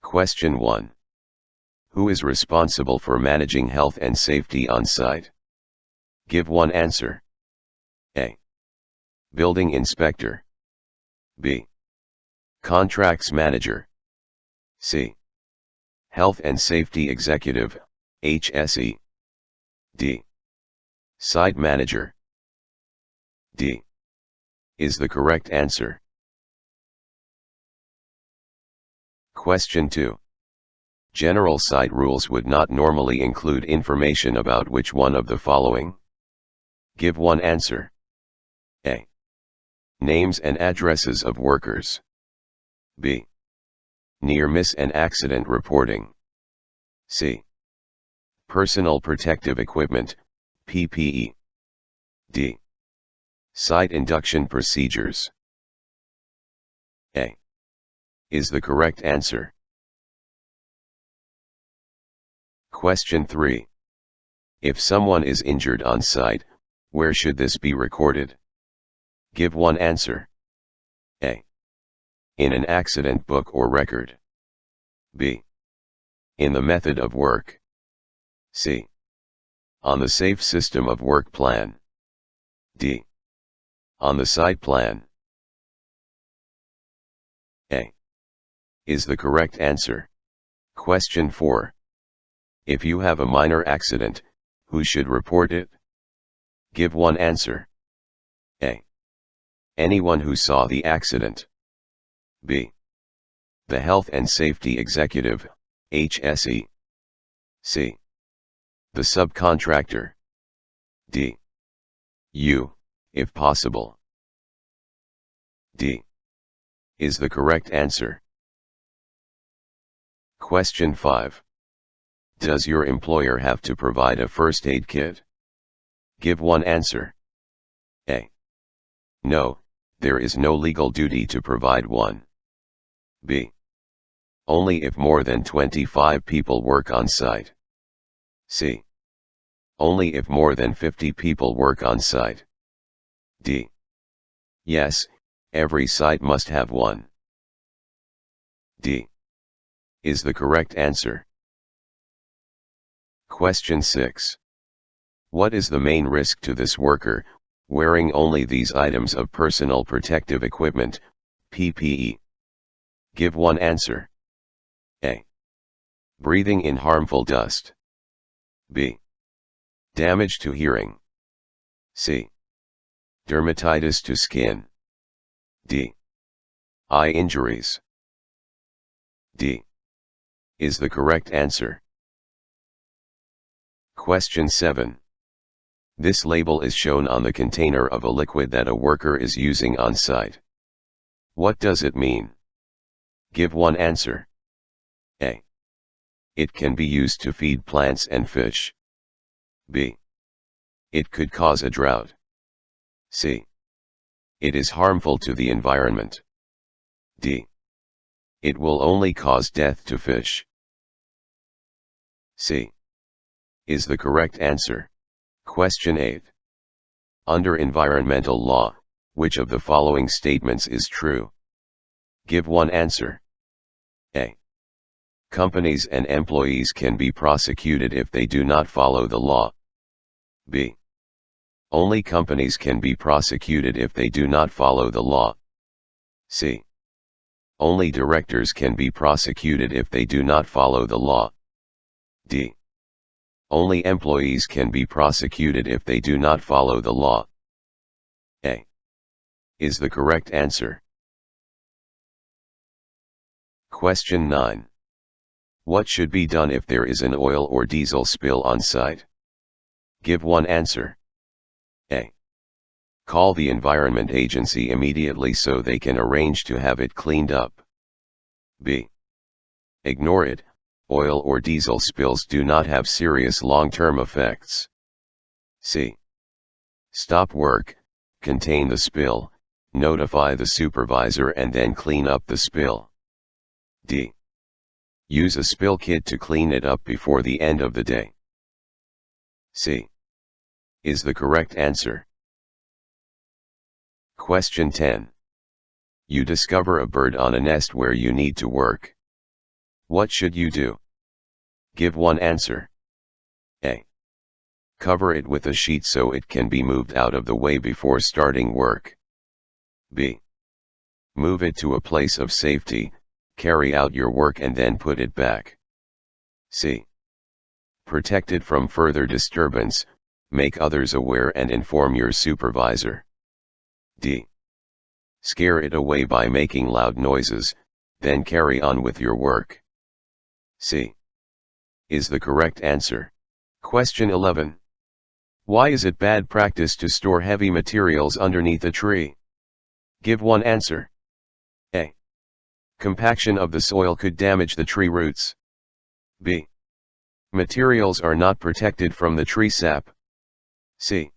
Question 1. Who is responsible for managing health and safety on site? Give one answer. A. Building inspector. B. Contracts manager. C. Health and safety executive, HSE. D. Site manager. D. Is the correct answer. Question 2. General site rules would not normally include information about which one of the following? Give one answer. A. Names and addresses of workers. B. Near miss and accident reporting. C. Personal protective equipment, PPE. D. Site induction procedures. A. Is the correct answer. Question 3. If someone is injured on site, where should this be recorded? Give one answer. A. In an accident book or record. B. In the method of work. C. On the safe system of work plan. D. On the site plan. A. Is the correct answer. Question 4. If you have a minor accident, who should report it? Give one answer. A. Anyone who saw the accident. B. The health and safety executive, HSE. C. The subcontractor. D. You, if possible. D. Is the correct answer. Question 5. Does your employer have to provide a first aid kit? Give one answer. A. No, there is no legal duty to provide one. B. Only if more than 25 people work on site. C. Only if more than 50 people work on site. D. Yes, every site must have one. D. Is the correct answer. Question 6. What is the main risk to this worker, wearing only these items of personal protective equipment, PPE? Give one answer. A. Breathing in harmful dust. B. Damage to hearing. C. Dermatitis to skin. D. Eye injuries. D. Is the correct answer. Question 7. This label is shown on the container of a liquid that a worker is using on site. What does it mean? Give one answer. A. It can be used to feed plants and fish. B. It could cause a drought. C. It is harmful to the environment. D. It will only cause death to fish. C. Is the correct answer. Question 8. Under environmental law, which of the following statements is true? Give one answer. A. Companies and employees can be prosecuted if they do not follow the law. B. Only companies can be prosecuted if they do not follow the law. C. Only directors can be prosecuted if they do not follow the law. D. Only employees can be prosecuted if they do not follow the law. A. Is the correct answer. Question 9. What should be done if there is an oil or diesel spill on site? Give one answer. A. Call the Environment Agency immediately so they can arrange to have it cleaned up. B. Ignore it. Oil or diesel spills do not have serious long-term effects. C. Stop work, contain the spill, notify the supervisor and then clean up the spill. D. Use a spill kit to clean it up before the end of the day. C. Is the correct answer. Question 10. You discover a bird on a nest where you need to work. What should you do? Give one answer. A. Cover it with a sheet so it can be moved out of the way before starting work. B. Move it to a place of safety, carry out your work and then put it back. C. Protect it from further disturbance, make others aware and inform your supervisor. D. Scare it away by making loud noises, then carry on with your work. C. Is the correct answer. Question 11. Why is it bad practice to store heavy materials underneath a tree? Give one answer. A. Compaction of the soil could damage the tree roots. B. Materials are not protected from the tree sap. C.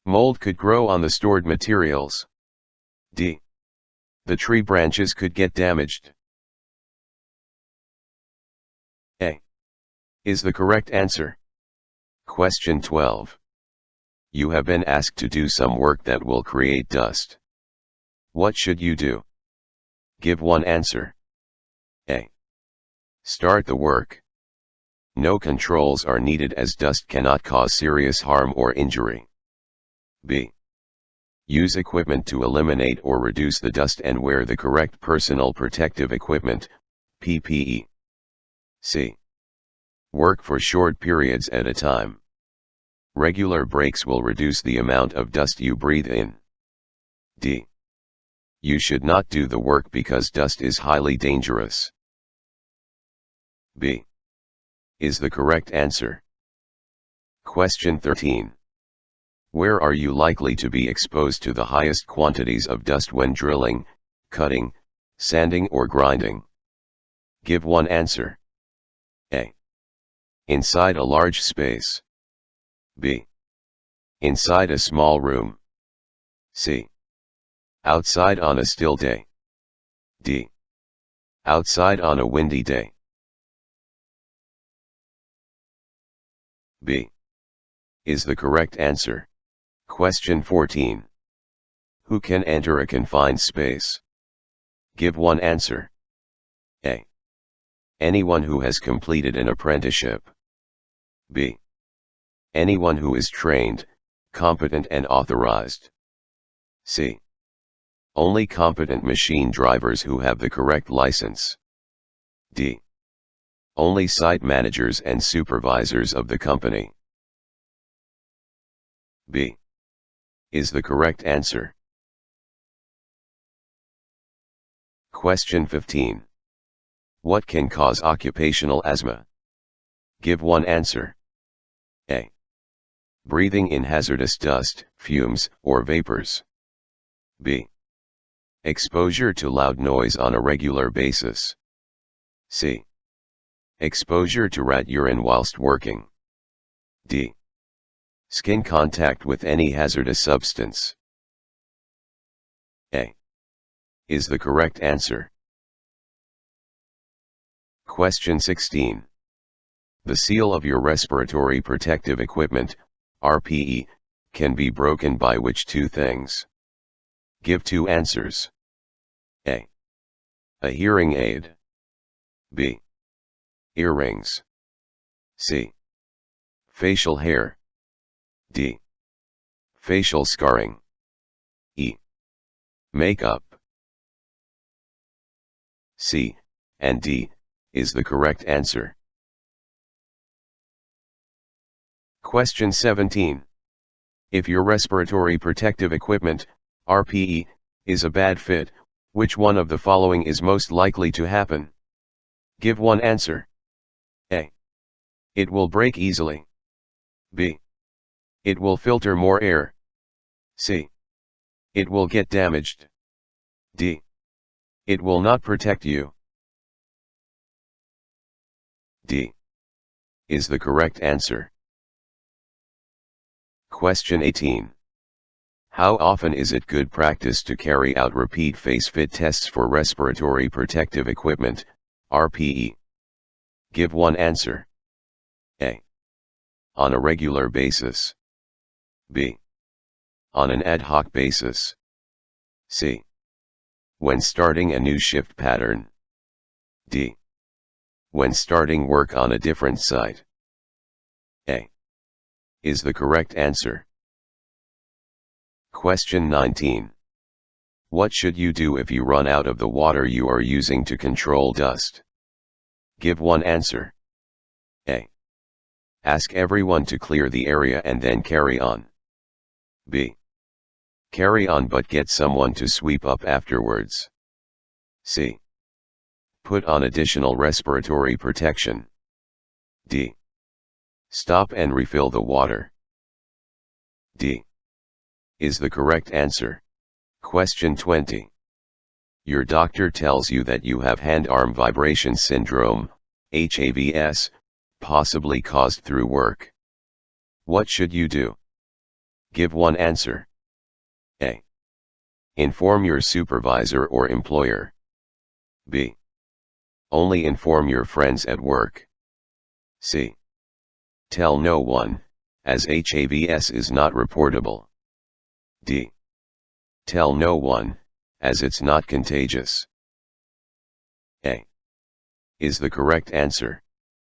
Mold could grow on the stored materials. D. The tree branches could get damaged. A. Is the correct answer. Question 12. You have been asked to do some work that will create dust. What should you do? Give one answer. A. Start the work. No controls are needed as dust cannot cause serious harm or injury. B. Use equipment to eliminate or reduce the dust and wear the correct personal protective equipment, PPE. C. Work for short periods at a time. Regular breaks will reduce the amount of dust you breathe in. D. You should not do the work because dust is highly dangerous. B. Is the correct answer. Question 13. Where are you likely to be exposed to the highest quantities of dust when drilling, cutting, sanding or grinding? Give one answer. A. Inside a large space. B. Inside a small room. C. Outside on a still day. D. Outside on a windy day. B. Is the correct answer. Question 14. Who can enter a confined space? Give one answer. A. Anyone who has completed an apprenticeship. B. Anyone who is trained, competent and authorized. C. Only competent machine drivers who have the correct license. D. Only site managers and supervisors of the company. B. Is the correct answer. Question 15. What can cause occupational asthma? Give one answer. A. Breathing in hazardous dust, fumes, or vapors. B. Exposure to loud noise on a regular basis. C. Exposure to rat urine whilst working. D. Skin contact with any hazardous substance. A. Is the correct answer. Question 16. The seal of your respiratory protective equipment, RPE, can be broken by which two things? Give two answers. A. A hearing aid. B. Earrings. C. Facial hair. D. Facial scarring. E. Makeup. C and D is the correct answer. Question 17. If your respiratory protective equipment, RPE, is a bad fit, which one of the following is most likely to happen? Give one answer. A. It will break easily. B. It will filter more air. C. It will get damaged. D. It will not protect you. D. Is the correct answer. Question 18. How often is it good practice to carry out repeat face fit tests for respiratory protective equipment, RPE? Give one answer. A. On a regular basis. B. On an ad hoc basis. C. When starting a new shift pattern. D. when starting work on a different site. A is the correct answer. Question 19. What should you do if you run out of the water you are using to control dust? Give one answer. A. Ask everyone to clear the area and then carry on. B. Carry on but get someone to sweep up afterwards. C. Put on additional respiratory protection. D. Stop and refill the water. D is the correct answer. Question 20. Your doctor tells you that you have hand-arm vibration syndrome, HAVS, possibly caused through work. What should you do? Give one answer. A. Inform your supervisor or employer. B. Only inform your friends at work. C. Tell no one, as HAVS is not reportable. D. Tell no one, as it's not contagious. A is the correct answer.